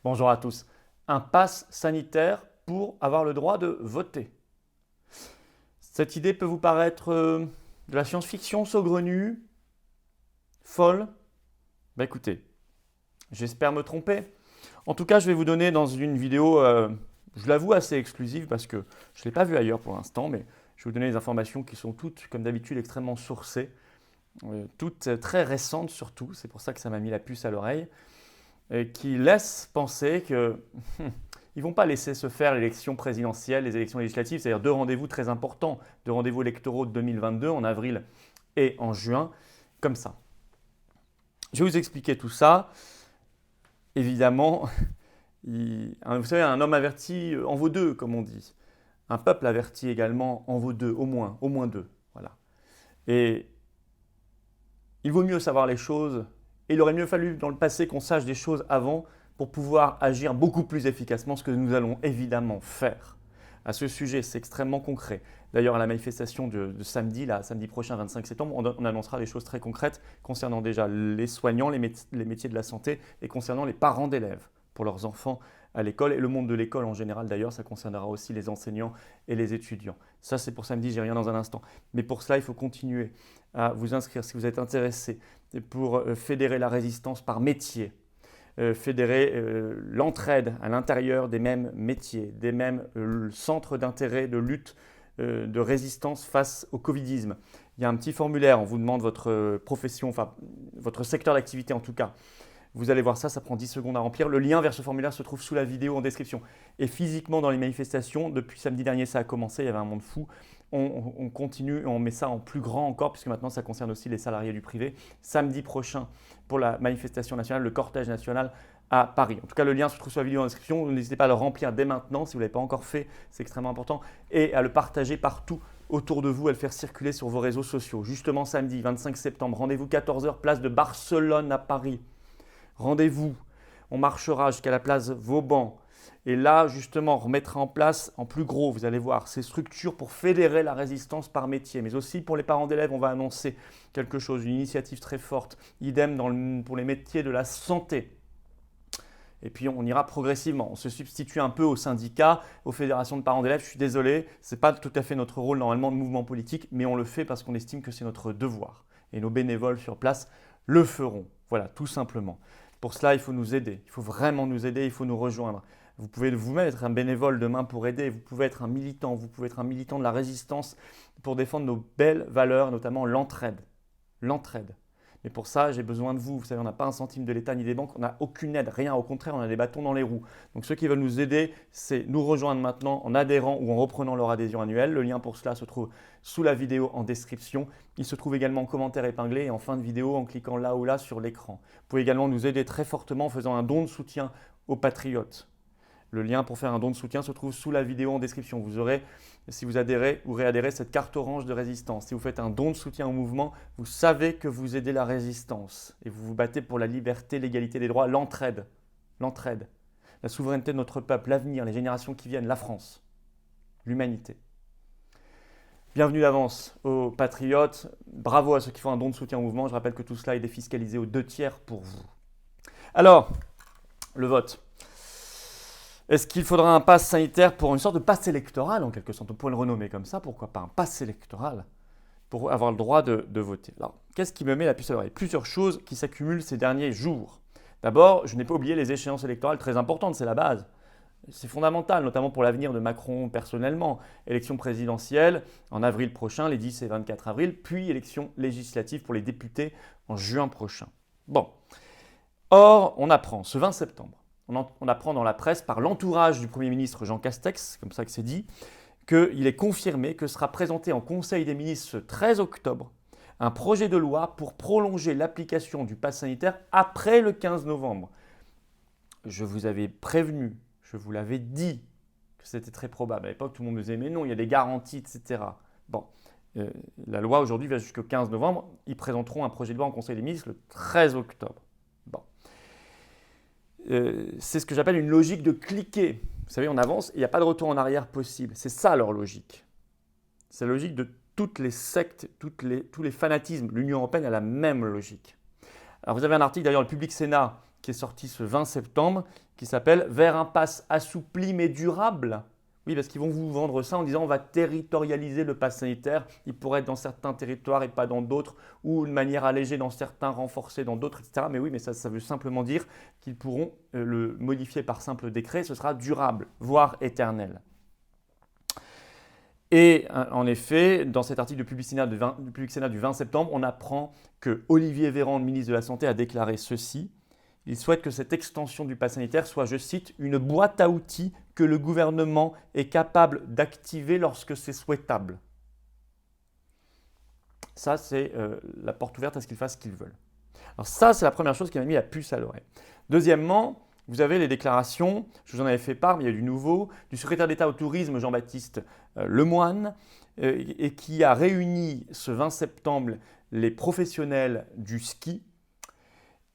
Bonjour à tous. Un pass sanitaire pour avoir le droit de voter. Cette idée peut vous paraître de la science-fiction saugrenue, folle. Écoutez, j'espère me tromper. En tout cas, je vais vous donner dans une vidéo, je l'avoue, assez exclusive parce que je ne l'ai pas vue ailleurs pour l'instant, mais je vais vous donner des informations qui sont toutes, comme d'habitude, extrêmement sourcées, toutes très récentes surtout, c'est pour ça que ça m'a mis la puce à l'oreille, et qui laissent penser que ils ne vont pas laisser se faire l'élection présidentielle, les élections législatives, c'est-à-dire deux rendez-vous très importants, deux rendez-vous électoraux de 2022 en avril et en juin, comme ça. Je vais vous expliquer tout ça. Évidemment, vous savez, un homme averti en vaut deux, comme on dit. Un peuple averti également en vaut deux, au moins deux. Voilà. Et il vaut mieux savoir les choses, et il aurait mieux fallu dans le passé qu'on sache des choses avant pour pouvoir agir beaucoup plus efficacement, ce que nous allons évidemment faire. À ce sujet, c'est extrêmement concret. D'ailleurs, à la manifestation de samedi, samedi prochain, 25 septembre, on annoncera des choses très concrètes concernant déjà les soignants, les métiers de la santé et concernant les parents d'élèves pour leurs enfants à l'école et le monde de l'école en général. D'ailleurs, ça concernera aussi les enseignants et les étudiants. Ça, c'est pour samedi, j'y reviens dans un instant. Mais pour cela, il faut continuer à vous inscrire si vous êtes intéressé pour fédérer la résistance par métier. Fédérer l'entraide à l'intérieur des mêmes métiers, des mêmes centres d'intérêt, de lutte, de résistance face au covidisme. Il y a un petit formulaire, on vous demande votre profession, enfin votre secteur d'activité en tout cas. Vous allez voir ça, ça prend 10 secondes à remplir. Le lien vers ce formulaire se trouve sous la vidéo en description. Et physiquement dans les manifestations, depuis samedi dernier ça a commencé, il y avait un monde fou. On continue, on met ça en plus grand encore, puisque maintenant ça concerne aussi les salariés du privé. Samedi prochain, pour la manifestation nationale, le cortège national à Paris. En tout cas, le lien se trouve sur la vidéo en description. N'hésitez pas à le remplir dès maintenant, si vous ne l'avez pas encore fait, c'est extrêmement important. Et à le partager partout autour de vous, à le faire circuler sur vos réseaux sociaux. Justement, samedi 25 septembre, rendez-vous 14h, place de Barcelone à Paris. Rendez-vous, on marchera jusqu'à la place Vauban. Et là, justement, on remettra en place, en plus gros, vous allez voir, ces structures pour fédérer la résistance par métier. Mais aussi pour les parents d'élèves, on va annoncer quelque chose, une initiative très forte. Idem pour les métiers de la santé. Et puis on ira progressivement. On se substitue un peu aux syndicats, aux fédérations de parents d'élèves. Je suis désolé, ce n'est pas tout à fait notre rôle normalement de mouvement politique, mais on le fait parce qu'on estime que c'est notre devoir. Et nos bénévoles sur place le feront. Voilà, tout simplement. Pour cela, il faut nous aider. Il faut vraiment nous aider, il faut nous rejoindre. Vous pouvez vous-même être un bénévole demain pour aider. Vous pouvez être un militant. Vous pouvez être un militant de la résistance pour défendre nos belles valeurs, notamment l'entraide. L'entraide. Mais pour ça, j'ai besoin de vous. Vous savez, on n'a pas un centime de l'État ni des banques, on n'a aucune aide, rien. Au contraire, on a des bâtons dans les roues. Donc ceux qui veulent nous aider, c'est nous rejoindre maintenant en adhérant ou en reprenant leur adhésion annuelle. Le lien pour cela se trouve sous la vidéo en description. Il se trouve également en commentaire épinglé et en fin de vidéo en cliquant là ou là sur l'écran. Vous pouvez également nous aider très fortement en faisant un don de soutien aux patriotes. Le lien pour faire un don de soutien se trouve sous la vidéo en description. Vous aurez, si vous adhérez ou réadhérez, cette carte orange de résistance. Si vous faites un don de soutien au mouvement, vous savez que vous aidez la résistance et vous vous battez pour la liberté, l'égalité des droits, l'entraide. L'entraide. La souveraineté de notre peuple, l'avenir, les générations qui viennent, la France, l'humanité. Bienvenue d'avance aux patriotes. Bravo à ceux qui font un don de soutien au mouvement. Je rappelle que tout cela est défiscalisé aux 2/3 pour vous. Alors, le vote. Est-ce qu'il faudra un pass sanitaire pour une sorte de pass électoral en quelque sorte? On pourrait le renommer comme ça, pourquoi pas un pass électoral pour avoir le droit de voter. Alors, qu'est-ce qui me met la puce à l'oreille? Plusieurs choses qui s'accumulent ces derniers jours. D'abord, je n'ai pas oublié les échéances électorales très importantes, c'est la base. C'est fondamental, notamment pour l'avenir de Macron personnellement. Élection présidentielle en avril prochain, les 10 et 24 avril, puis élection législative pour les députés en juin prochain. Bon. Or, on apprend ce 20 septembre. On apprend dans la presse par l'entourage du Premier ministre Jean Castex, comme ça que c'est dit, qu'il est confirmé que sera présenté en Conseil des ministres ce 13 octobre un projet de loi pour prolonger l'application du pass sanitaire après le 15 novembre. Je vous avais prévenu, je vous l'avais dit que c'était très probable. À l'époque, tout le monde me disait « mais non, il y a des garanties, etc. » Bon, la loi aujourd'hui va jusqu'au 15 novembre. Ils présenteront un projet de loi en Conseil des ministres le 13 octobre. Bon. C'est ce que j'appelle une logique de cliquer. Vous savez, on avance et il n'y a pas de retour en arrière possible. C'est ça leur logique. C'est la logique de toutes les sectes, tous les fanatismes. L'Union européenne a la même logique. Alors vous avez un article d'ailleurs, le Public Sénat, qui est sorti ce 20 septembre, qui s'appelle « Vers un pass assoupli mais durable ». Oui, parce qu'ils vont vous vendre ça en disant on va territorialiser le pass sanitaire. Il pourrait être dans certains territoires et pas dans d'autres, ou de manière allégée dans certains, renforcée dans d'autres, etc. Mais oui, mais ça veut simplement dire qu'ils pourront le modifier par simple décret. Ce sera durable, voire éternel. Et en effet, dans cet article du Public Sénat du 20 septembre, on apprend que Olivier Véran, le ministre de la Santé, a déclaré ceci. Il souhaite que cette extension du pass sanitaire soit, je cite, « une boîte à outils que le gouvernement est capable d'activer lorsque c'est souhaitable ». Ça, c'est la porte ouverte à ce qu'ils fassent ce qu'ils veulent. Alors ça, c'est la première chose qui m'a mis la puce à l'oreille. Deuxièmement, vous avez les déclarations, je vous en avais fait part, mais il y a du nouveau, du secrétaire d'État au tourisme Jean-Baptiste Lemoyne, et qui a réuni ce 20 septembre les professionnels du ski,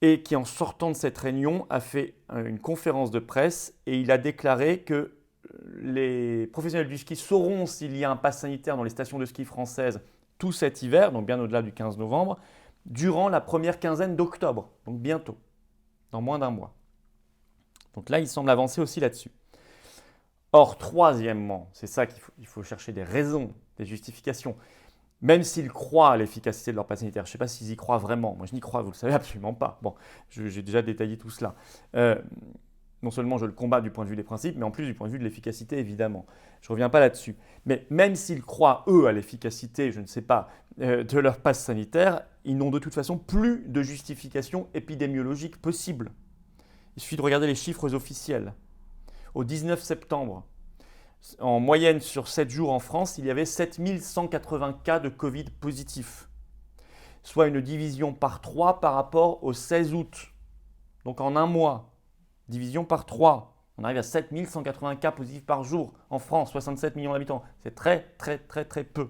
et qui, en sortant de cette réunion, a fait une conférence de presse et il a déclaré que les professionnels du ski sauront s'il y a un pass sanitaire dans les stations de ski françaises tout cet hiver, donc bien au-delà du 15 novembre, durant la première quinzaine d'octobre, donc bientôt, dans moins d'un mois. Donc là, il semble avancer aussi là-dessus. Or, troisièmement, c'est ça qu'il faut chercher des raisons, des justifications. Même s'ils croient à l'efficacité de leur pass sanitaire, je ne sais pas s'ils y croient vraiment. Moi, je n'y crois, vous le savez absolument pas. Bon, j'ai déjà détaillé tout cela. Non seulement je le combats du point de vue des principes, mais en plus du point de vue de l'efficacité, évidemment. Je ne reviens pas là-dessus. Mais même s'ils croient, eux, à l'efficacité, je ne sais pas, de leur pass sanitaire, ils n'ont de toute façon plus de justification épidémiologique possible. Il suffit de regarder les chiffres officiels. Au 19 septembre, en moyenne, sur 7 jours en France, il y avait 7180 cas de Covid positifs, soit une division par 3 par rapport au 16 août. Donc en un mois, division par 3, on arrive à 7180 cas positifs par jour en France, 67 millions d'habitants. C'est très, très, très, très peu.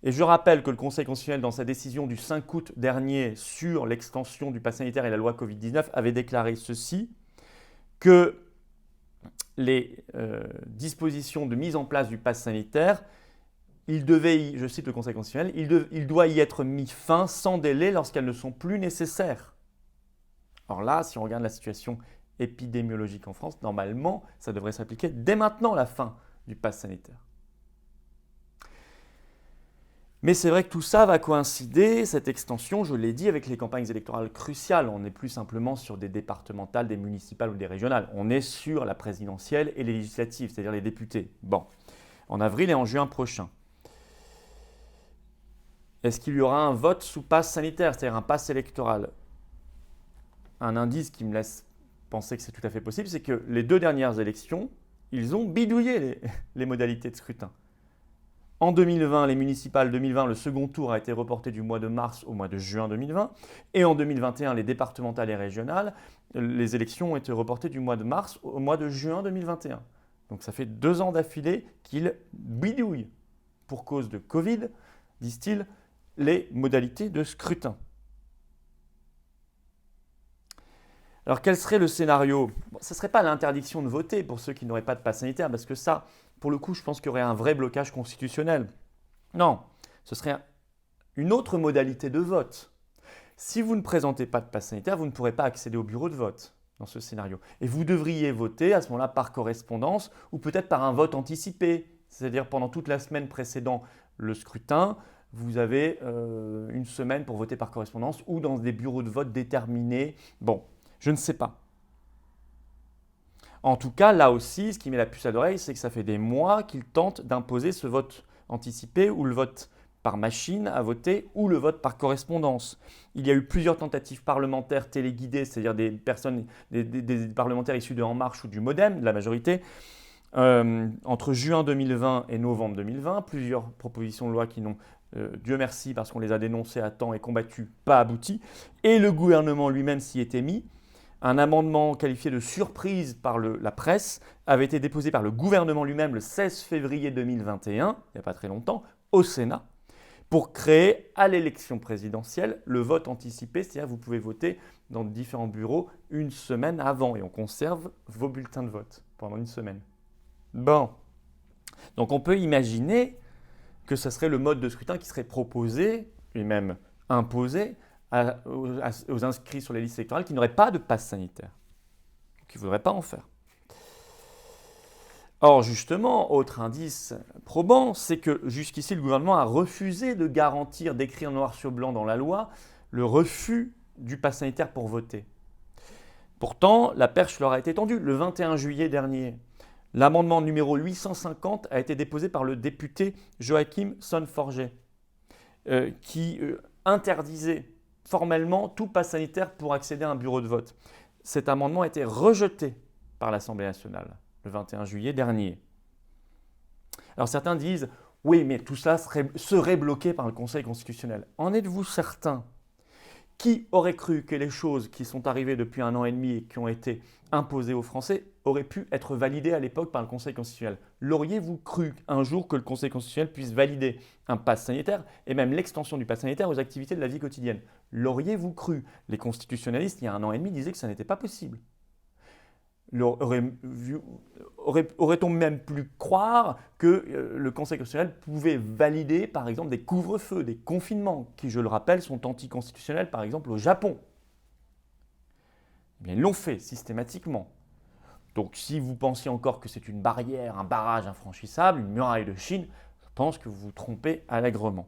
Et je rappelle que le Conseil constitutionnel, dans sa décision du 5 août dernier sur l'extension du pass sanitaire et la loi Covid-19, avait déclaré ceci, que les dispositions de mise en place du pass sanitaire, il devait, je cite le Conseil constitutionnel, il doit y être mis fin sans délai lorsqu'elles ne sont plus nécessaires. Alors là, si on regarde la situation épidémiologique en France, normalement, ça devrait s'appliquer dès maintenant la fin du pass sanitaire. Mais c'est vrai que tout ça va coïncider, cette extension, je l'ai dit, avec les campagnes électorales cruciales. On n'est plus simplement sur des départementales, des municipales ou des régionales. On est sur la présidentielle et les législatives, c'est-à-dire les députés. Bon, en avril et en juin prochain. Est-ce qu'il y aura un vote sous passe sanitaire, c'est-à-dire un passe électoral? Un indice qui me laisse penser que c'est tout à fait possible, c'est que les 2 dernières élections, ils ont bidouillé les modalités de scrutin. En 2020, les municipales 2020, le second tour a été reporté du mois de mars au mois de juin 2020. Et en 2021, les départementales et régionales, les élections ont été reportées du mois de mars au mois de juin 2021. Donc ça fait 2 ans d'affilée qu'ils bidouillent, pour cause de Covid, disent-ils, les modalités de scrutin. Alors quel serait le scénario? Ce ne serait pas l'interdiction de voter pour ceux qui n'auraient pas de pass sanitaire, parce que ça, pour le coup, je pense qu'il y aurait un vrai blocage constitutionnel. Non, ce serait une autre modalité de vote. Si vous ne présentez pas de pass sanitaire, vous ne pourrez pas accéder au bureau de vote dans ce scénario. Et vous devriez voter à ce moment-là par correspondance ou peut-être par un vote anticipé. C'est-à-dire pendant toute la semaine précédant le scrutin, vous avez une semaine pour voter par correspondance ou dans des bureaux de vote déterminés. Bon, je ne sais pas. En tout cas, là aussi, ce qui met la puce à l'oreille, c'est que ça fait des mois qu'ils tentent d'imposer ce vote anticipé ou le vote par machine à voter ou le vote par correspondance. Il y a eu plusieurs tentatives parlementaires téléguidées, c'est-à-dire des parlementaires issus de En Marche ou du Modem, de la majorité, entre juin 2020 et novembre 2020. Plusieurs propositions de loi qui n'ont, Dieu merci, parce qu'on les a dénoncées à temps et combattues, pas abouti. Et le gouvernement lui-même s'y était mis. Un amendement qualifié de surprise par la presse avait été déposé par le gouvernement lui-même le 16 février 2021, il n'y a pas très longtemps, au Sénat, pour créer à l'élection présidentielle le vote anticipé, c'est-à-dire vous pouvez voter dans différents bureaux une semaine avant et on conserve vos bulletins de vote pendant une semaine. Bon, donc on peut imaginer que ce serait le mode de scrutin qui serait proposé et même imposé aux inscrits sur les listes électorales qui n'auraient pas de passe sanitaire, qui ne voudraient pas en faire. Or, justement, autre indice probant, c'est que jusqu'ici, le gouvernement a refusé de garantir, d'écrire noir sur blanc dans la loi, le refus du pass sanitaire pour voter. Pourtant, la perche leur a été tendue. Le 21 juillet dernier, l'amendement numéro 850 a été déposé par le député Joachim Sonneforget, qui interdisait formellement tout pass sanitaire pour accéder à un bureau de vote. Cet amendement a été rejeté par l'Assemblée nationale le 21 juillet dernier. Alors certains disent « Oui, mais tout ça serait bloqué par le Conseil constitutionnel ». En êtes-vous certain ? Qui aurait cru que les choses qui sont arrivées depuis 1 an et demi et qui ont été imposées aux Français auraient pu être validées à l'époque par le Conseil constitutionnel? L'auriez-vous cru un jour que le Conseil constitutionnel puisse valider un pass sanitaire et même l'extension du pass sanitaire aux activités de la vie quotidienne? L'auriez-vous cru? Les constitutionnalistes, il y a 1 an et demi, disaient que ça n'était pas possible. Aurait-on même pu croire que le Conseil constitutionnel pouvait valider, par exemple, des couvre-feux, des confinements, qui, je le rappelle, sont anticonstitutionnels, par exemple, au Japon? Eh bien, ils l'ont fait systématiquement. Donc, si vous pensiez encore que c'est une barrière, un barrage infranchissable, une muraille de Chine, je pense que vous vous trompez allègrement.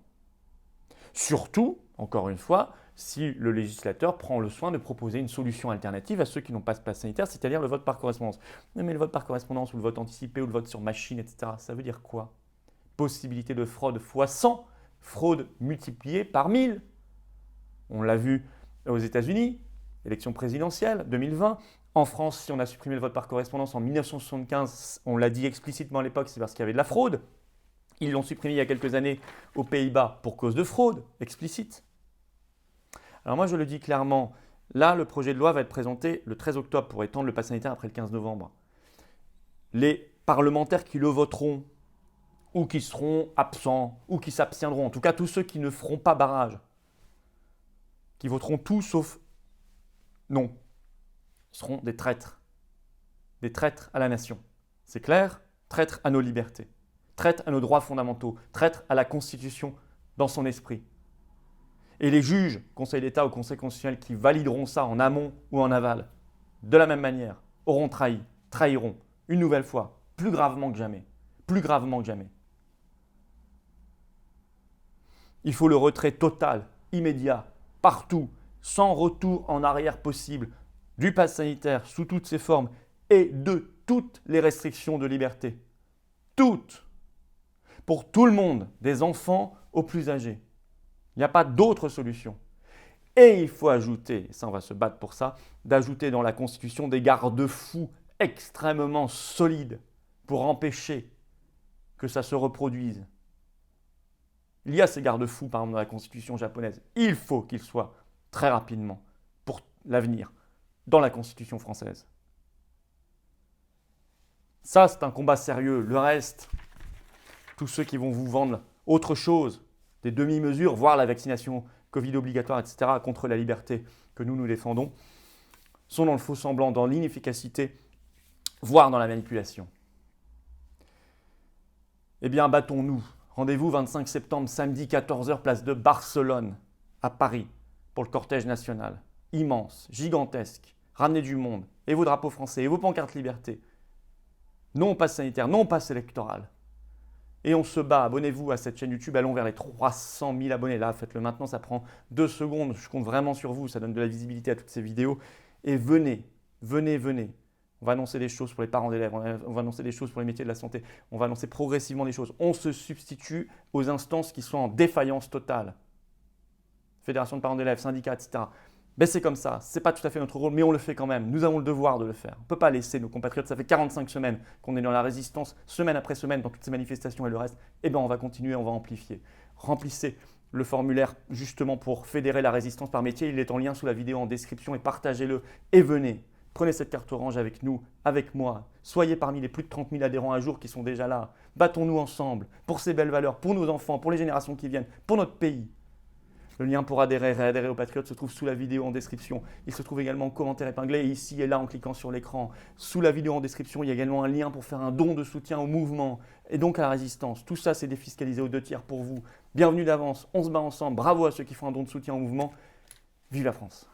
Surtout, encore une fois, si le législateur prend le soin de proposer une solution alternative à ceux qui n'ont pas ce pass sanitaire, c'est-à-dire le vote par correspondance. Mais le vote par correspondance ou le vote anticipé ou le vote sur machine, etc., ça veut dire quoi? Possibilité de fraude fois 100, fraude multipliée par 1000. On l'a vu aux États-Unis, élection présidentielle 2020. En France, si on a supprimé le vote par correspondance en 1975, on l'a dit explicitement à l'époque, c'est parce qu'il y avait de la fraude. Ils l'ont supprimé il y a quelques années aux Pays-Bas pour cause de fraude explicite. Alors moi, je le dis clairement, là, le projet de loi va être présenté le 13 octobre pour étendre le pass sanitaire après le 15 novembre. Les parlementaires qui le voteront, ou qui seront absents, ou qui s'abstiendront, en tout cas tous ceux qui ne feront pas barrage, qui voteront tout sauf non, seront des traîtres à la nation. C'est clair? Traîtres à nos libertés, traîtres à nos droits fondamentaux, traîtres à la Constitution dans son esprit. Et les juges, Conseil d'État ou Conseil constitutionnel, qui valideront ça en amont ou en aval, de la même manière, auront trahi, trahiront, une nouvelle fois, plus gravement que jamais. Plus gravement que jamais. Il faut le retrait total, immédiat, partout, sans retour en arrière possible, du pass sanitaire sous toutes ses formes et de toutes les restrictions de liberté. Toutes. Pour tout le monde, des enfants aux plus âgés. Il n'y a pas d'autre solution. Et il faut ajouter, ça on va se battre pour ça, d'ajouter dans la Constitution des garde-fous extrêmement solides pour empêcher que ça se reproduise. Il y a ces garde-fous par exemple dans la Constitution japonaise. Il faut qu'ils soient très rapidement pour l'avenir dans la Constitution française. Ça c'est un combat sérieux. Le reste, tous ceux qui vont vous vendre autre chose, des demi-mesures, voire la vaccination Covid obligatoire, etc., contre la liberté que nous défendons, sont dans le faux semblant, dans l'inefficacité, voire dans la manipulation. Eh bien, battons-nous. Rendez-vous 25 septembre, samedi, 14h, place de Barcelone, à Paris, pour le cortège national. Immense, gigantesque, ramenez du monde, et vos drapeaux français, et vos pancartes liberté. Non au pass sanitaire, non au pass électoral. Et on se bat, abonnez-vous à cette chaîne YouTube, allons vers les 300 000 abonnés. Là, faites-le maintenant, ça prend 2 secondes, je compte vraiment sur vous, ça donne de la visibilité à toutes ces vidéos. Et venez. On va annoncer des choses pour les parents d'élèves, on va annoncer des choses pour les métiers de la santé, on va annoncer progressivement des choses. On se substitue aux instances qui sont en défaillance totale. Fédération de parents d'élèves, syndicats, etc. Ben c'est comme ça, ce n'est pas tout à fait notre rôle, mais on le fait quand même. Nous avons le devoir de le faire. On ne peut pas laisser nos compatriotes, ça fait 45 semaines qu'on est dans la résistance, semaine après semaine, dans toutes ces manifestations et le reste. Eh bien, on va continuer, on va amplifier. Remplissez le formulaire justement pour fédérer la résistance par métier. Il est en lien sous la vidéo en description et partagez-le. Et venez, prenez cette carte orange avec nous, avec moi. Soyez parmi les plus de 30 000 adhérents à jour qui sont déjà là. Battons-nous ensemble pour ces belles valeurs, pour nos enfants, pour les générations qui viennent, pour notre pays. Le lien pour adhérer et réadhérer aux Patriotes se trouve sous la vidéo en description. Il se trouve également en commentaire épinglé ici et là en cliquant sur l'écran. Sous la vidéo en description, il y a également un lien pour faire un don de soutien au mouvement et donc à la résistance. Tout ça, c'est défiscalisé aux 2 tiers pour vous. Bienvenue d'avance, on se bat ensemble. Bravo à ceux qui font un don de soutien au mouvement. Vive la France!